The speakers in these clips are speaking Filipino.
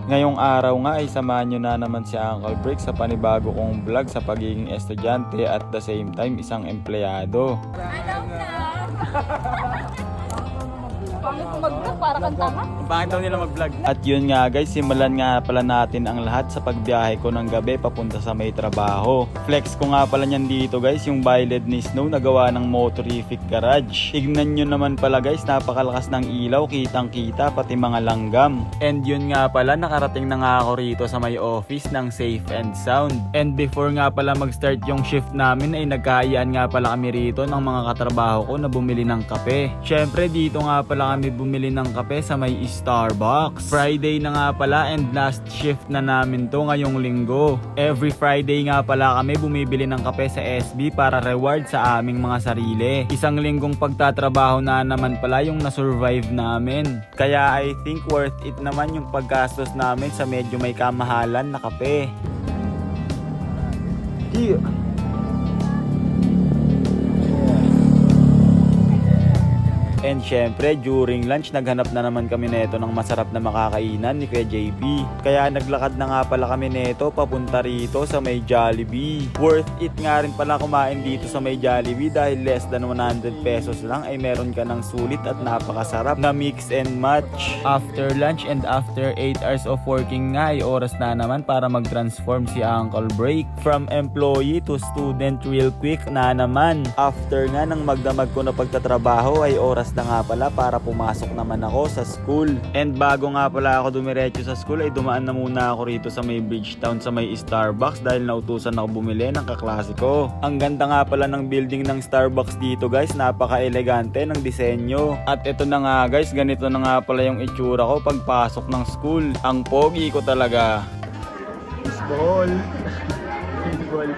Ngayong araw nga ay samahan nyo na naman si Uncle Break sa panibago kong vlog sa pagiging estudyante at the same time isang empleyado. Alam na! Pangit ko mag-vlog para kang tanga. Bakit daw nila mag-vlog? At yun nga guys, simulan nga pala natin ang lahat sa pagbiyahe ko ng gabi papunta sa may trabaho. Flex ko nga pala niyan dito guys, yung Violet ni Snow na gawa ng Motorific Garage. Tignan nyo naman pala guys, napakalakas ng ilaw, kitang kita pati mga langgam. And yun nga pala, nakarating na nga ako rito sa may office ng Safe and Sound. And before nga pala mag-start yung shift namin ay nagkaayaan nga pala kami rito ng mga katrabaho ko na bumili ng kape. Syempre dito nga pala kami bumili ng kape sa may Starbucks. Friday na nga pala and last shift na namin to ngayong linggo. Every Friday nga pala kami bumibili ng kape sa SB para reward sa aming mga sarili. Isang linggong pagtatrabaho na naman pala yung na-survive namin. Kaya I think worth it naman yung paggastos namin sa medyo may kamahalan na kape. And syempre, during lunch, naghanap na naman kami neto ng masarap na makakainan ni Kuya JB. Kaya naglakad na nga pala kami neto papunta rito sa may Jollibee. Worth it nga rin pala kumain dito sa may Jollibee dahil less than 100 pesos lang ay meron ka ng sulit at napakasarap na mix and match. After lunch and after 8 hours of working nga ay oras na naman para mag-transform si Uncle Break. From employee to student real quick na naman. After nga ng magdamag ko na pagtatrabaho ay oras na nga pala para pumasok naman ako sa school. And bago nga pala ako dumiretso sa school ay dumaan na muna ako rito sa may Bridgetown sa may Starbucks dahil nautusan ako bumili ng kaklase ko. Ang ganda nga pala ng building ng Starbucks dito guys, napaka-elegante ng disenyo. At ito na nga guys, ganito na nga pala yung itsura ko pagpasok ng school. Ang pogi ko talaga. Baseball. Baseball.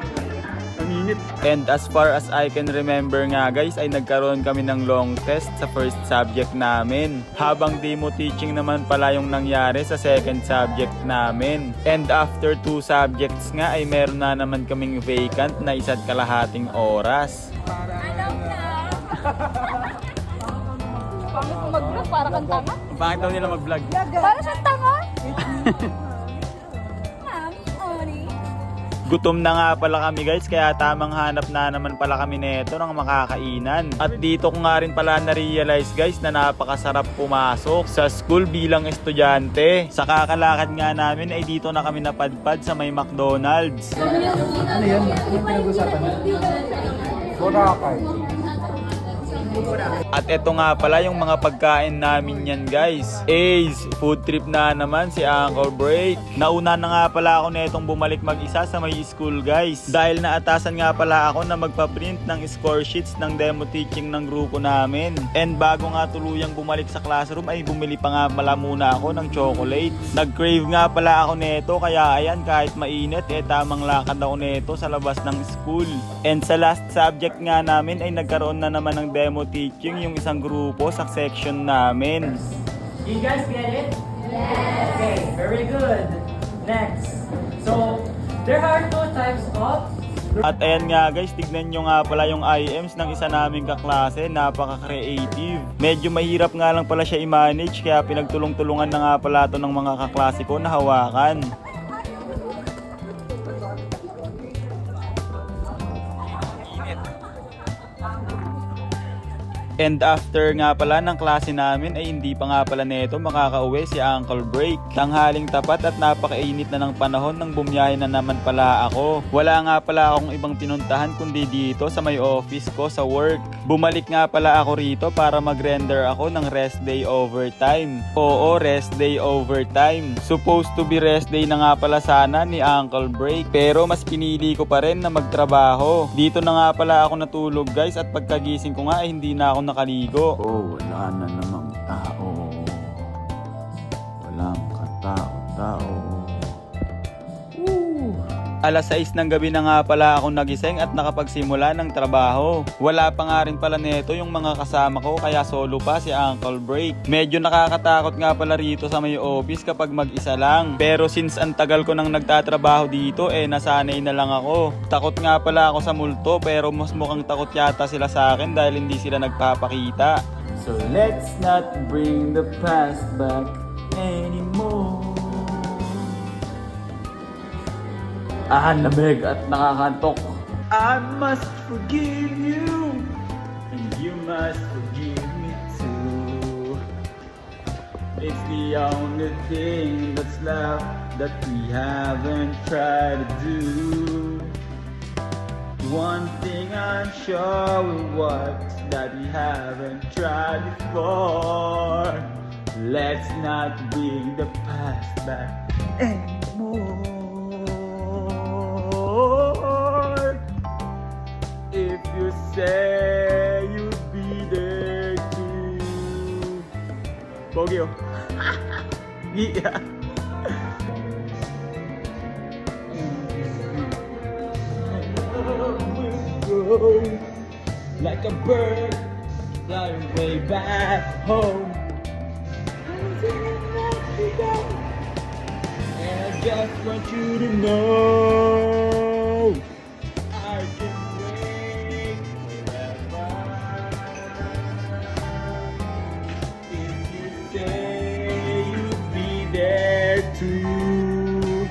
Ang init. And as far as I can remember nga guys ay nagkaroon kami ng long test sa first subject namin. Habang demo teaching naman pala yung nangyari sa second subject namin. And after 2 subjects nga ay meron na naman kaming vacant na 1.5 oras. Alam na! Pangit ko mag-vlog para kang tanga. Bakit daw nila mag-vlog? Para siyang tanga? Gutom na nga pala kami guys, kaya tamang hanap na naman pala kami neto ng makakainan. At dito ko nga rin pala na-realize guys na napakasarap pumasok sa school bilang estudyante. Sa kakalakad nga namin ay dito na kami napadpad sa may McDonald's. Ano yan? Ano pinag-usapan niyo? Boracay. At eto nga pala yung mga pagkain namin yan guys. Ace, food trip na naman si Uncle Break. Nauna na nga pala ako netong bumalik mag-isa sa may school guys. Dahil naatasan nga pala ako na magpa-print ng score sheets ng demo teaching ng grupo namin. And bago nga tuluyang bumalik sa classroom ay bumili pa nga pala muna ako ng chocolate. Nag-crave nga pala ako neto kaya ayan kahit mainit tamang lakad ako neto sa labas ng school. And sa last subject nga namin ay nagkaroon na naman ng demo teaching yung isang grupo sa section namin. You guys get it? Yes! Okay, very good. Next. So, there are 2 types of... At ayan nga guys, tignan nyo nga pala yung IMs ng isa naming kaklase, napaka-creative. Medyo mahirap nga lang pala siya i-manage kaya pinagtulong-tulungan na nga pala ito ng mga kaklase ko na hawakan. And after nga pala ng klase namin ay hindi pa nga pala neto makakauwi si Uncle Break. Tanghaling tapat at napakainit na ng panahon nang bumiyahe na naman pala ako. Wala nga pala akong ibang pinuntahan kundi dito sa may office ko sa work. Bumalik nga pala ako rito para mag-render ako ng rest day overtime. Oo, rest day overtime. Supposed to be rest day na nga pala sana ni Uncle Break. Pero mas pinili ko pa rin na magtrabaho. Dito na nga pala ako natulog guys at pagkagising ko nga ay hindi na ako nakaligo. Oh, wala na namang tao. Walang katao-tao. Alas 6 ng gabi na nga pala ako nagising at nakapagsimula ng trabaho. Wala pa nga rin pala neto yung mga kasama ko kaya solo pa si Uncle Break. Medyo nakakatakot nga pala rito sa may office kapag mag-isa lang. Pero since ang tagal ko nang nagtatrabaho dito nasanay na lang ako. Takot nga pala ako sa multo pero mas mukhang takot yata sila sa akin dahil hindi sila nagpapakita. So let's not bring the past back anymore. lamig at nakakantok. I must forgive you, and you must forgive me too. It's the only thing that's left that we haven't tried to do. One thing I'm sure was that we haven't tried before. Let's not bring the past back anymore. If you say you'll be there too. Bogey, oh. Yeah. Like a bird flying way back home. And I just want you to know I can wait forever. If you say you'll be there too,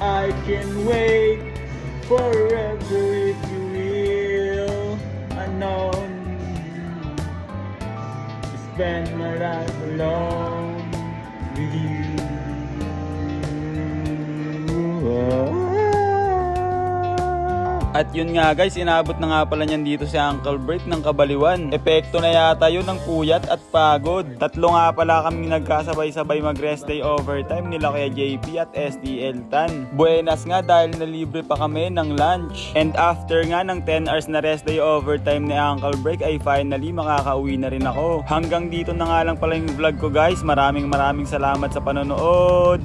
I can wait forever if you will. I know to spend my life alone with you. At yun nga guys, inabot na nga pala niyan dito si Uncle Bert ng Kabaliwan. Epekto na yata yun ng puyat at pagod. Tatlo nga pala kami nagkasabay-sabay mag-rest day overtime nila kaya JP at STL Tan. Buenas nga dahil nalibre pa kami ng lunch. And after nga ng 10 hours na rest day overtime ni Uncle Bert ay finally makakauwi na rin ako. Hanggang dito na nga lang pala yung vlog ko guys. Maraming salamat sa panonood.